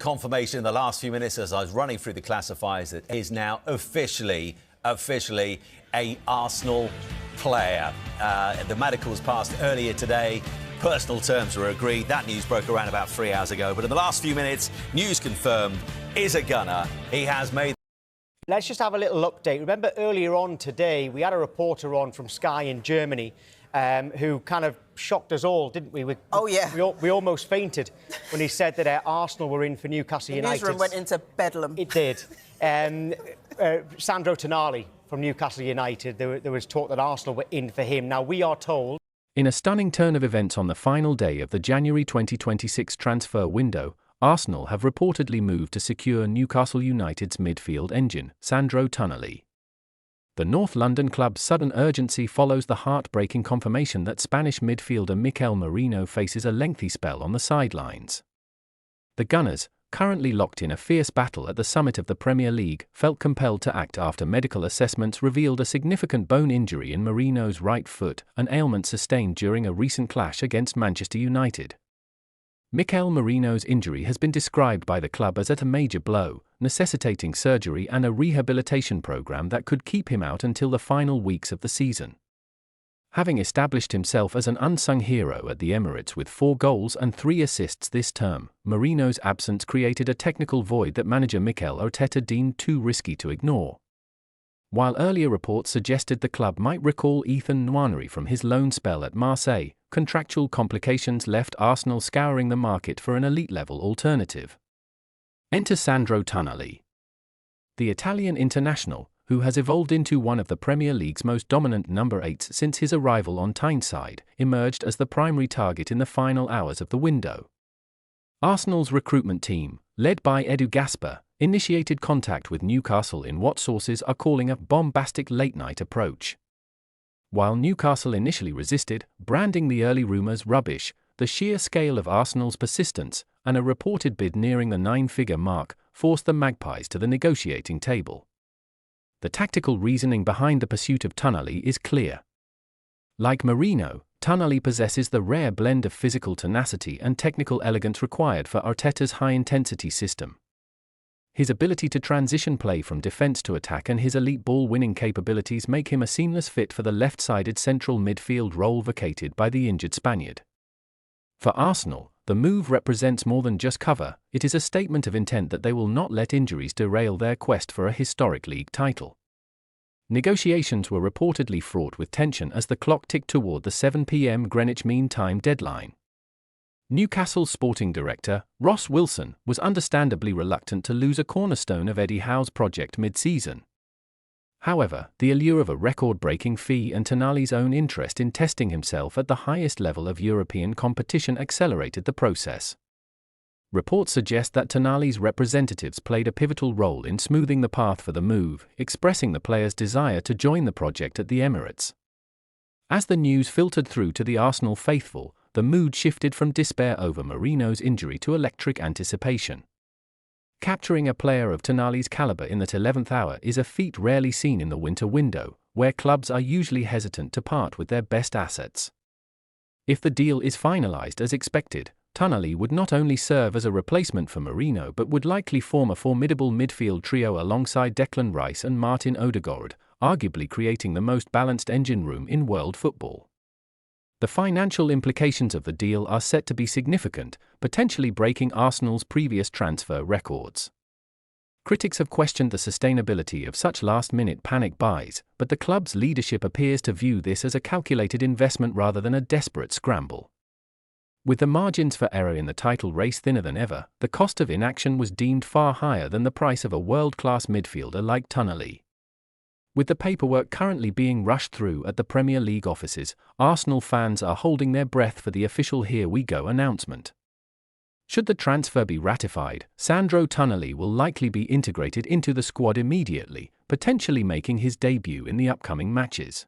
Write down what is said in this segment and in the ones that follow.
Confirmation in the last few minutes as I was running through the classifiers that is now officially a Arsenal player. The medicals passed earlier today. Personal terms were agreed. That news broke around about 3 hours ago. But in the last few minutes, news confirmed, is a gunner. He has made... Let's just have a little update. Remember earlier on today, we had a reporter on from Sky in Germany who kind of shocked us all, didn't we? We almost fainted when he said that Arsenal were in for Newcastle United. The newsroom went into bedlam. It did. Sandro Tonali from Newcastle United, there was talk that Arsenal were in for him. Now, we are told... In a stunning turn of events on the final day of the January 2026 transfer window, Arsenal have reportedly moved to secure Newcastle United's midfield engine, Sandro Tonali. The North London club's sudden urgency follows the heartbreaking confirmation that Spanish midfielder Mikel Merino faces a lengthy spell on the sidelines. The Gunners, currently locked in a fierce battle at the summit of the Premier League, felt compelled to act after medical assessments revealed a significant bone injury in Merino's right foot, an ailment sustained during a recent clash against Manchester United. Mikel Merino's injury has been described by the club as a major blow, necessitating surgery and a rehabilitation program that could keep him out until the final weeks of the season. Having established himself as an unsung hero at the Emirates with 4 goals and 3 assists this term, Merino's absence created a technical void that manager Mikel Arteta deemed too risky to ignore. While earlier reports suggested the club might recall Ethan Nwaneri from his loan spell at Marseille, contractual complications left Arsenal scouring the market for an elite-level alternative. Enter Sandro Tonali. The Italian international, who has evolved into one of the Premier League's most dominant number 8s since his arrival on Tyneside, emerged as the primary target in the final hours of the window. Arsenal's recruitment team, led by Gaspar, initiated contact with Newcastle in what sources are calling a bombastic late-night approach. While Newcastle initially resisted, branding the early rumours rubbish, the sheer scale of Arsenal's persistence, and a reported bid nearing the 9-figure mark, forced the Magpies to the negotiating table. The tactical reasoning behind the pursuit of Tonali is clear. Like Merino, Tonali possesses the rare blend of physical tenacity and technical elegance required for Arteta's high-intensity system. His ability to transition play from defence to attack and his elite ball-winning capabilities make him a seamless fit for the left-sided central midfield role vacated by the injured Spaniard. For Arsenal, the move represents more than just cover. It is a statement of intent that they will not let injuries derail their quest for a historic league title. Negotiations were reportedly fraught with tension as the clock ticked toward the 7 p.m. Greenwich Mean Time deadline. Newcastle sporting director, Ross Wilson, was understandably reluctant to lose a cornerstone of Eddie Howe's project mid-season. However, the allure of a record-breaking fee and Tonali's own interest in testing himself at the highest level of European competition accelerated the process. Reports suggest that Tonali's representatives played a pivotal role in smoothing the path for the move, expressing the player's desire to join the project at the Emirates. As the news filtered through to the Arsenal faithful, the mood shifted from despair over Merino's injury to electric anticipation. Capturing a player of Tonali's caliber in that 11th hour is a feat rarely seen in the winter window, where clubs are usually hesitant to part with their best assets. If the deal is finalized as expected, Tonali would not only serve as a replacement for Merino but would likely form a formidable midfield trio alongside Declan Rice and Martin Ødegaard, arguably creating the most balanced engine room in world football. The financial implications of the deal are set to be significant, potentially breaking Arsenal's previous transfer records. Critics have questioned the sustainability of such last-minute panic buys, but the club's leadership appears to view this as a calculated investment rather than a desperate scramble. With the margins for error in the title race thinner than ever, the cost of inaction was deemed far higher than the price of a world-class midfielder like Tonali. With the paperwork currently being rushed through at the Premier League offices, Arsenal fans are holding their breath for the official "Here we go" announcement. Should the transfer be ratified, Sandro Tonali will likely be integrated into the squad immediately, potentially making his debut in the upcoming matches.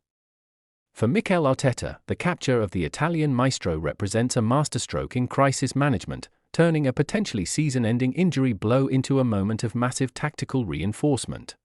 For Mikel Arteta, the capture of the Italian maestro represents a masterstroke in crisis management, turning a potentially season-ending injury blow into a moment of massive tactical reinforcement.